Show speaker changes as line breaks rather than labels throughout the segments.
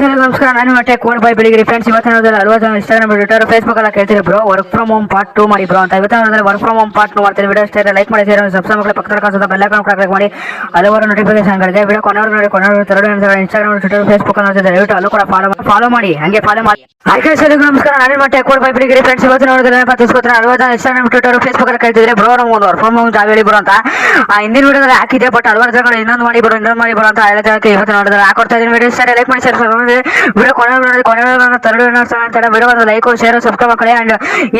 ನಮಸ್ಕಾರ. ನಾನು ಮತ್ತೆ ಕೋಡ್ ಬೈ ಬೆಳಿಗ್ಗೆ ಫ್ರೆಂಡ್ಸ್. ಇವತ್ತಿನ ಅಲ್ವಾ ಇನ್ಸ್ಟಾಗ್ರಾಮ್, ಟ್ವಿಟರ್, ಫೇಸ್ಬುಕ್ ಎಲ್ಲ ಕೇಳ್ತೀರಿ bro. Work from home part 2 ಮಾಡಿ ಬ್ರೋ ಅಂತ. ಇವತ್ತಿನ ವರ್ಕ್ ಫ್ರಮ್ ಹೋಮ್ ಪಾರ್ಟ್ 2 ಮಾಡ್ತೀವಿ. ವಿಡಿಯೋ ಇಷ್ಟ ಲೈಕ್ ಮಾಡಿ, ಶೇರ್ ಸಬ್ಸ್ಕ್ರೈಬ್ ಮಾಡಿ, ಪಕ್ಕದ ಕಾಣಿಸುತ್ತೆ ಬೆಲ್ ಐಕಾನ್ ಕ್ಲಿಕ್ ಮಾಡಿ ಹಲವಾರು ನೋಟಿಫಿಕೇಶನ್ಗಳಿದೆ. ವಿಡಿಯೋ ಕೊನೆವರೆಗೂ ನೋಡಿ. ಕೊನೆವರೆಗೂ ತರಡು ಇನ್ಸ್ಟಾಗ್ರಾಮ್, ಟ್ವಿಟರ್, ಫೇಸ್ಬುಕ್ ಅನ್ನೋದು ದಯವಿಟ್ಟು ಅಲ್ಲೂ ಕೂಡ ಫಾಲೋ ಮಾಡಿ. ಹಂಗೆ ಫಾಲೋ ಮಾಡಿ. ಆಯ್ಕೆ ನಮಸ್ಕಾರ. ನಾನು ಮತ್ತೆ ಕೋಡ್ ಬೈ ಬೆಳಿಗ್ಗೆ ಫ್ರೆಂಡ್ಸ್. ಇವತ್ತಿನ ತಿಳಿಸ್ಕೊಡ್ತೀನಿ. ಅಲ್ವಾ ಇನ್ಸ್ಟಾಗ್ರಾಮ್, ಟ್ವಿಟರ್, ಫೇಸ್ಬುಕ್ ಎಲ್ಲ ಕೇಳ್ತಿದ್ರೆ ಬ್ರೋ ನಮ್ಮ ಒಂದು ವರ್ಕ್ ಫ್ರಮ್ ಹೋಮ್ ಜಾಬ್ ಹೇಳಿ ಬ್ರೋ ಅಂತ. ಹಿಂದಿನ ವಿಡಿಯೋದಲ್ಲಿ ಹಾಕಿದೆ, ಬಟ್ ಹಲವಾರು ಜನಗಳು ಇನ್ನೊಂದು ಮಾಡಿ ಬರೋ ಅಂತ ಹೇಳೋದಕ್ಕೆ ಇವತ್ತು ನೋಡಿದ್ರೆ ಹಾಕೊಡ್ತಾ ಇದ್ದೀನಿ. ವಿಡಿಯೋ ಇಷ್ಟ ಲೈಕ್ ಮಾಡಿ, ಶೇರ್ ವಿಡಿಯೋ ವಿಡಿಯೋ ಒಂದು ಲೈಕ್, ಶೇರ್, ಸಬ್ಸ್ಕ್ರೈಬ್ ಮಾಡಿ. ಅಂಡ್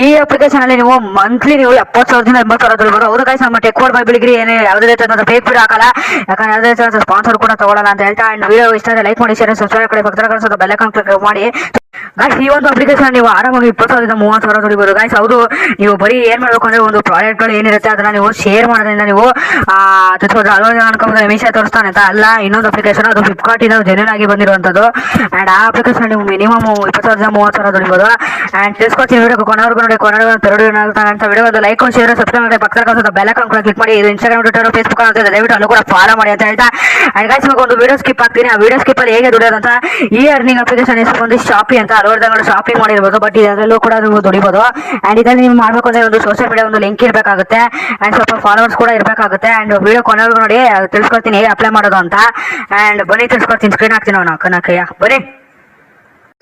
ಈ ಅಪ್ಲಿಕೇಶನ್ ಅಲ್ಲಿ ನೀವು ಮಂತ್ಲಿ ನೀವು 70,000 80,000 ಬರೋ. ಹೌದು ಗೈಸ್, ನಮ್ಮ ಟೆಕ್ ಕೋಡ್ ಬೈ ಬೆಳಿಗ್ಗೆ ಏನು ಯಾವುದೇ ರೀತಿಯಾದ ಫೇಕ್ ವಿಡಿಯೋ ಹಾಕಲ್ಲ, ಯಾಕಂದ್ರೆ ಯಾವುದೇ ರೀತಿಯಾದ ಸ್ಪಾನ್ಸರ್ ಕೂಡ ತಗೊಳ್ಳಲ್ಲ ಅಂತ ಹೇಳ್ತಾ. ಅಂಡ್ ವಿಡಿಯೋ ಇಷ್ಟ ಲೈಕ್ ಮಾಡಿ, ಶೇರ್, ಸಬ್ಸ್ಕ್ರೈಬ್ ಮಾಡಿ, ಪಕ್ಕದ ಕಾಣಿಸುತ್ತೆ ಬೆಲ್ ಐಕಾನ್ ಕ್ಲಿಕ್ ಮಾಡಿ. ಗಾಯ್ಸ್, ಈ ಒಂದು ಅಪ್ಲಿಕೇಶನ್ ನೀವು ಆರಾಮಾಗಿ 20,000 30,000 ದುಡಿಬೋದು ಗಾಯ್ಸ್. ಹೌದು, ನೀವು ಬರೀ ಏನ್ ಮಾಡ್ಬೇಕು ಅಂದ್ರೆ ಒಂದು ಪ್ರಾಡಕ್ಟ್ಗಳು ಏನಿರುತ್ತೆ ಅದನ್ನ ನೀವು ಶೇರ್ ಮಾಡೋದ್ರಿಂದ ನೀವು ಅನ್ಕೊಂಡ್ರೆ ಮೀಶೋ ತೋರಿಸ್ತಾನೆ ಅಂತ ಅಲ್ಲ. ಇನ್ನೊಂದು ಅಪ್ಲಿಕೇಶನ್ ಅದು ಫ್ಲಿಪ್ಕಾರ್ಟ್ ಇಂದ ಜೆನ್ಯೂನ್ ಆಗಿ ಬಂದಿರುವಂತದ್ದು. ಅಂಡ್ ಆ ಅಪ್ಲಿಕೇಶನ್ ನೀವು ಮಿನಿಮಮ್ 20,000 30,000 ದುಡಿಬೋದು. ಅಂಡ್ ತಿಳಿಸ್ಕೊಡ್ತೀನಿ. ವಿಡಿಯೋ ಕೊನೆವರೆಗೂ ನೋಡಿ. ಕೊನೆವರೆಗೂ ತರಡು ಅಂತ ವಿಡಿಯೋ ಒಂದು ಲೈಕ್, ಶೇರ್, ಸಬ್ಸ್ಕ್ರೈಬ್ ಮಾಡಿ, ಪಕ್ಕದ ಕಾಣಿಸುತ್ತೆ ಬೆಲ್ ಐಕಾನ್ ಕ್ಲಿಕ್ ಮಾಡಿ. ಇದು ಇನ್ಸ್ಟಾಗ್ರಾಮ್, ಟ್ವಿಟರ್, ಫೇಸ್ಬುಕ್ ಅಂತ ದಯವಿಟ್ಟು ಅಲ್ಲೂ ಕೂಡ ಫಾಲೋ ಮಾಡಿ ಅಂತ ಹೇಳ್ತಾ. ಅಂಡ್ ಗಾಯ್ಸ್, ಇವಾಗ ಒಂದು ವಿಡಿಯೋ ಸ್ಕಿಪ್ ಆಗ್ತೀನಿ. ಆ ವಿಡಿಯೋ ಸ್ಕಿಪ್ ಅಲ್ಲಿ ಹೇಗೆ ದುಡಿಯೋದು ಅಂತ. ಈ ಅರ್ನಿಂಗ್ ಅಪ್ಲಿಕೇಶನ್ ಹೆಸರು ಬಂದು ಶಾಪಿ ಅಂತ. ಹಲವಾರು ಶಾಪಿಂಗ್ ಮಾಡಿರ್ಬೋದು, ಬಟ್ ಇದರಲ್ಲೂ ಕೂಡ ನೀವು ದುಡಿಬೋದು. ಅಂಡ್ ಇದರಲ್ಲಿ ನೀವು ಮಾಡಬೇಕು ಅಂದ್ರೆ ಒಂದು ಸೋಷಿಯಲ್ ಮೀಡಿಯಾ ಒಂದು ಲಿಂಕ್ ಇರಬೇಕಾಗುತ್ತೆ. ಅಂಡ್ ಸ್ವಲ್ಪ ಫಾಲೋವರ್ಸ್ ಕೂಡ ಇರಬೇಕಾಗುತ್ತೆ. ಅಂಡ್ ವಿಡಿಯೋ ಕೊನೆವರೆಗೂ ನೋಡಿ. ತಿಳಿಸ್ಕೊಡ್ತೀನಿ ಹೇಗೆ ಅಪ್ಲೈ ಮಾಡೋದು ಅಂತ. ಅಂಡ್ ಬನ್ನಿ ತಿಳಿಸ್ಕೊಡ್ತೀನಿ. ಸ್ಕ್ರೀನ್ ಹಾಕ್ತೀನಿ ಅವನ ಕನಕಯ್ಯ ಬನ್ನಿ.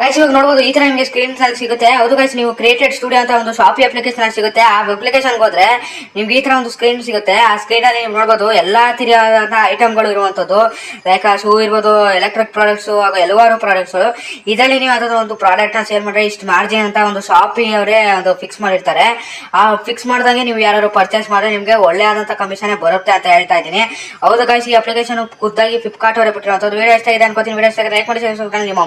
ಗೈಸ್, ಇವಾಗ ನೋಡಬಹುದು ಈ ತರ ನಿಮಗೆ ಸ್ಕ್ರೀನ್ ಅಲ್ಲಿ ಸಿಗುತ್ತೆ. ಹೌದು ಗೈಸ್, ನೀವು ಕ್ರಿಯೇಟೆಡ್ ಸ್ಟುಡಿಯೋ ಅಂತ ಒಂದು ಶಾಪಿ ಅಪ್ಲಿಕೇಶನ್ ಅಲ್ಲಿ ಸಿಗುತ್ತೆ. ಆ ಅಪ್ಲಿಕೇಶನ್ ಹೋದ್ರೆ ನಿಮ್ಗೆ ಈ ತರ ಒಂದು ಸ್ಕ್ರೀನ್ ಸಿಗುತ್ತೆ. ಆ ಸ್ಕ್ರೀನ್ ಅಲ್ಲಿ ನೀವು ನೋಡಬಹುದು ಎಲ್ಲಾ ತರಹದ ಐಟಮ್ಗಳು ಇರುವಂತದ್ದು. ಲೈಕ್ ಶೂ ಇರ್ಬೋದು, ಎಲೆಕ್ಟ್ರಿಕ್ ಪ್ರಾಡಕ್ಟ್ಸ್ ಹಾಗೂ ಹಲವಾರು ಪ್ರಾಡಕ್ಟ್ಸ್. ಇದರಲ್ಲಿ ನೀವು ಅದರ ಒಂದು ಪ್ರಾಡಕ್ಟ್ ನ ಸೇಲ್ ಮಾಡಿದ್ರೆ ಇಷ್ಟು ಮಾರ್ಜಿನ್ ಅಂತ ಒಂದು ಶಾಪಿ ಅವರೇ ಅದು ಫಿಕ್ಸ್ ಮಾಡಿರ್ತಾರೆ. ಆ ಫಿಕ್ಸ್ ಮಾಡಿದಂಗೆ ನೀವು ಯಾರು ಪರ್ಚೇಸ್ ಮಾಡಿದ್ರೆ ನಿಮ್ಗೆ ಒಳ್ಳೆ ಆದಂತ ಕಮಿಷನ್ ಬರುತ್ತೆ ಅಂತ ಹೇಳ್ತಾ ಇದ್ದೀನಿ. ಹೌದು ಗೈಸ್, ಈ ಅಪ್ಲಿಕೇಶನ್ ಖುದ್ದಾಗಿ ಫ್ಲಿಪ್ಕಾರ್ಟ್ ಅವರೇ ಬಿಟ್ಟಿರುವಂತದ್ದು. ವಿಡಿಯೋ ಇಷ್ಟ ಇದೆ ಅನ್ಕೋತೀನಿ. ವಿಡಿಯೋ ಇಷ್ಟ ಲೈಕ್ ಮಾಡಿ, ನಿಮ್ಮ